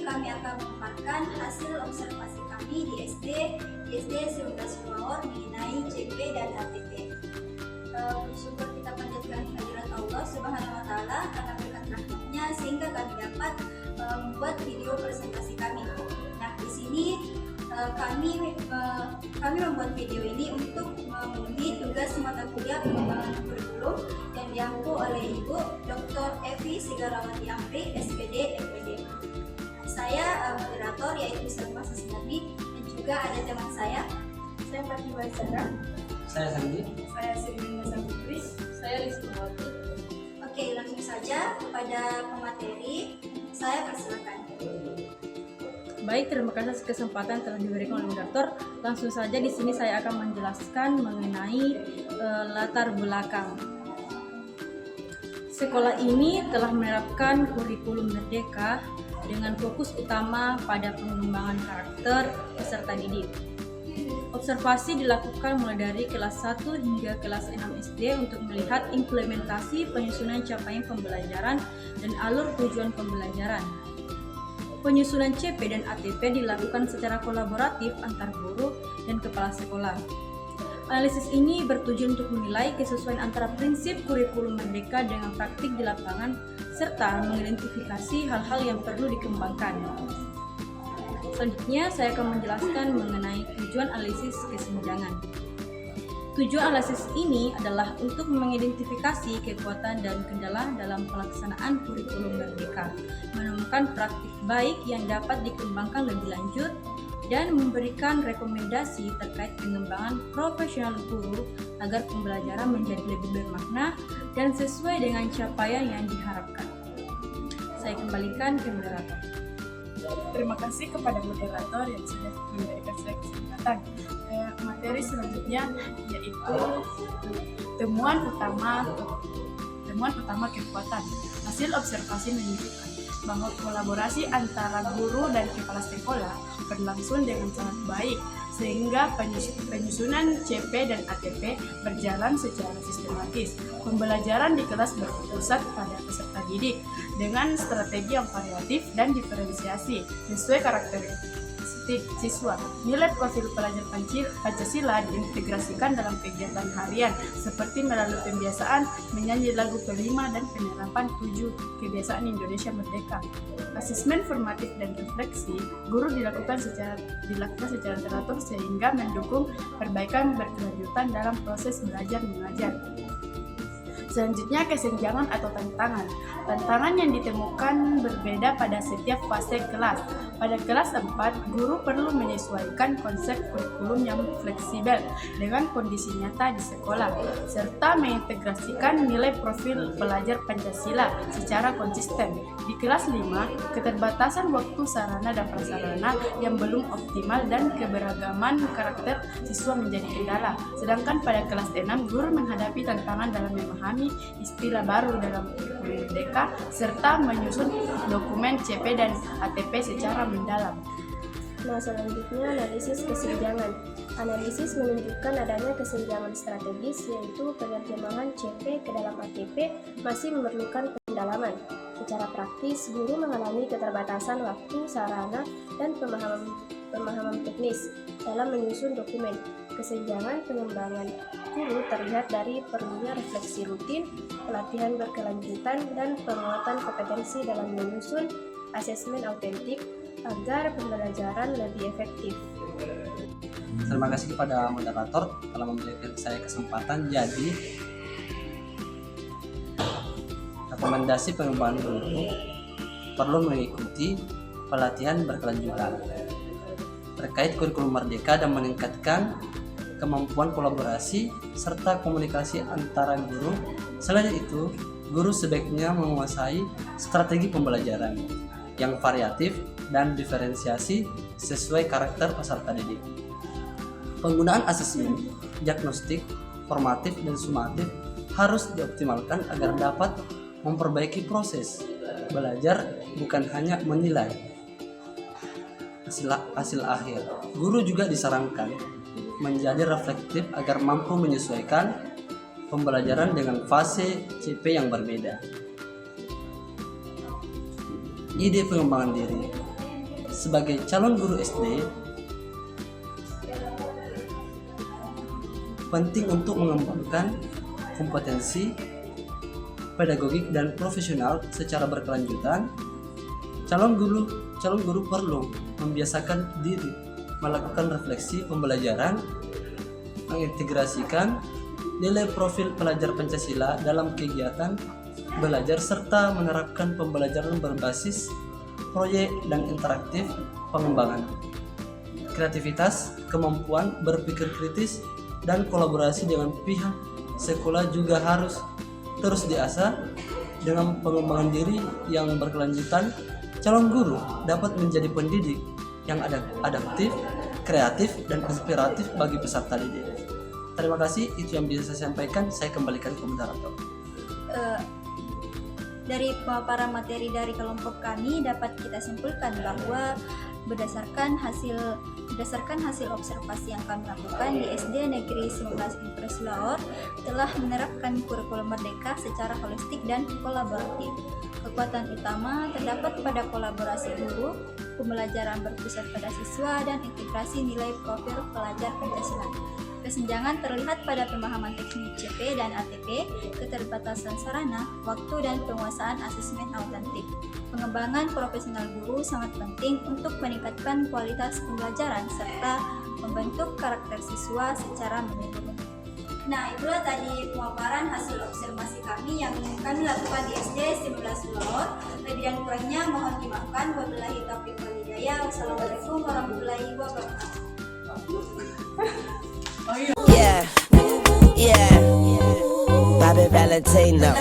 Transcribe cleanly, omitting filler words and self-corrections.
kami akan memaparkan hasil observasi kami di SD 11 Flower mengenai CP dan ATP. Bersyukur kita panjatkan kehadirat Allah Subhanahu wa Ta'ala karena berkat rahmatnya sehingga kami dapat membuat video presentasi kami. Nah, di sini kami membuat video ini untuk memenuhi tugas mata kuliah pengembangan kurikulum yang diampu oleh Ibu Dr. Evi Sigarawati Amri, SPD, MPD. Saya moderator yaitu Salma Sasnabi, dan juga ada teman saya Fatima Sarah, saya Sandi, saya Sirina Saputri, saya Rizky Wati. Oke, langsung saja kepada pemateri, saya persilakan. Baik, terima kasih atas kesempatan telah diberikan oleh moderator. Langsung saja di sini saya akan menjelaskan mengenai latar belakang. Sekolah ini telah menerapkan kurikulum merdeka dengan fokus utama pada pengembangan karakter peserta didik. Observasi dilakukan mulai dari kelas 1 hingga kelas 6 SD untuk melihat implementasi penyusunan capaian pembelajaran dan alur tujuan pembelajaran. Penyusunan CP dan ATP dilakukan secara kolaboratif antar guru dan kepala sekolah. Analisis ini bertujuan untuk menilai kesesuaian antara prinsip kurikulum merdeka dengan praktik di lapangan serta mengidentifikasi hal-hal yang perlu dikembangkan. Selanjutnya, saya akan menjelaskan mengenai tujuan analisis kesenjangan. Tujuan analisis ini adalah untuk mengidentifikasi kekuatan dan kendala dalam pelaksanaan kurikulum merdeka, menemukan praktik baik yang dapat dikembangkan lebih lanjut, dan memberikan rekomendasi terkait pengembangan profesional guru agar pembelajaran menjadi lebih bermakna dan sesuai dengan capaian yang diharapkan. Saya kembalikan ke moderator. Terima kasih kepada moderator yang sudah memberikan saya kesempatan. Materi selanjutnya yaitu temuan utama kekuatan. Hasil observasi menunjukkan bahwa kolaborasi antara guru dan kepala sekolah berlangsung dengan sangat baik, sehingga penyusunan CP dan ATP berjalan secara sistematis. Pembelajaran di kelas berpusat pada peserta didik dengan strategi yang variatif dan diferensiasi sesuai karakteristik siswa. Nilai profil pelajar Pancasila diintegrasikan dalam kegiatan harian seperti melalui pembiasaan menyanyi lagu kelima dan penerapan 7 kebiasaan Indonesia Merdeka. Asesmen formatif dan refleksi guru dilakukan secara teratur sehingga mendukung perbaikan berkelanjutan dalam proses belajar mengajar. Selanjutnya, kesenjangan atau tantangan. Tantangan yang ditemukan berbeda pada setiap fase kelas. Pada kelas 4, guru perlu menyesuaikan konsep kurikulum yang fleksibel dengan kondisi nyata di sekolah, serta mengintegrasikan nilai profil pelajar Pancasila secara konsisten. Di kelas 5, keterbatasan waktu sarana dan prasarana yang belum optimal dan keberagaman karakter siswa menjadi kendala. Sedangkan pada kelas 6, guru menghadapi tantangan dalam memahami istilah baru dalam kurikulum merdeka serta menyusun dokumen CP dan ATP secara mendalam. Nah, selanjutnya analisis kesenjangan. Analisis menunjukkan adanya kesenjangan strategis, yaitu penerjemahan CP ke dalam ATP masih memerlukan pendalaman. Secara praktis, guru mengalami keterbatasan waktu, sarana, dan pemahaman teknis dalam menyusun dokumen. Kesenjangan pengembangan guru terlihat dari perlunya refleksi rutin, pelatihan berkelanjutan, dan penguatan kompetensi dalam menyusun asesmen autentik agar pembelajaran lebih efektif. Terima kasih kepada moderator telah memberikan saya kesempatan. Jadi, rekomendasi pengembangan guru perlu mengikuti pelatihan berkelanjutan terkait kurikulum merdeka dan meningkatkan kemampuan kolaborasi serta komunikasi antara guru. Selain itu, guru sebaiknya menguasai strategi pembelajaran yang variatif dan diferensiasi sesuai karakter peserta didik. Penggunaan asesmen, diagnostik, formatif, dan sumatif harus dioptimalkan agar dapat memperbaiki proses belajar, bukan hanya menilai hasil akhir. Guru juga disarankan menjadi reflektif agar mampu menyesuaikan pembelajaran dengan fase CP yang berbeda. Ide pengembangan diri. sebagai calon guru SD penting untuk mengembangkan kompetensi pedagogik dan profesional secara berkelanjutan. Calon guru perlu membiasakan diri melakukan refleksi pembelajaran, mengintegrasikan nilai profil pelajar Pancasila dalam kegiatan belajar serta menerapkan pembelajaran berbasis proyek dan interaktif pengembangan kreativitas, kemampuan berpikir kritis, dan kolaborasi dengan pihak sekolah juga harus terus diasah. Dengan pengembangan diri yang berkelanjutan, calon guru dapat menjadi pendidik yang adaptif, kreatif, dan inspiratif bagi peserta didik. Terima kasih, itu yang bisa saya sampaikan. Saya kembalikan ke moderator. Dari pemaparan materi dari kelompok kami dapat kita simpulkan bahwa berdasarkan hasil observasi yang kami lakukan di SD Negeri 19 Impres Laor telah menerapkan kurikulum merdeka secara holistik dan kolaboratif. Kekuatan utama terdapat pada kolaborasi guru, pembelajaran berpusat pada siswa, dan integrasi nilai profil pelajar Pancasila. Kesenjangan terlihat pada pemahaman teknik CP dan ATP, keterbatasan sarana, waktu, dan penguasaan asesmen autentik. Pengembangan profesional guru sangat penting untuk meningkatkan kualitas pembelajaran serta membentuk karakter siswa secara menyeluruh. Nah, itulah tadi pemaparan hasil observasi kami yang kami lakukan di SD 19 Laor. Lebih dan kurangnya mohon dimaafkan. Wabillahi taufiq wal hidayah. Wassalamualaikum warahmatullahi wabarakatuh. Yeah, Bobby Valentino.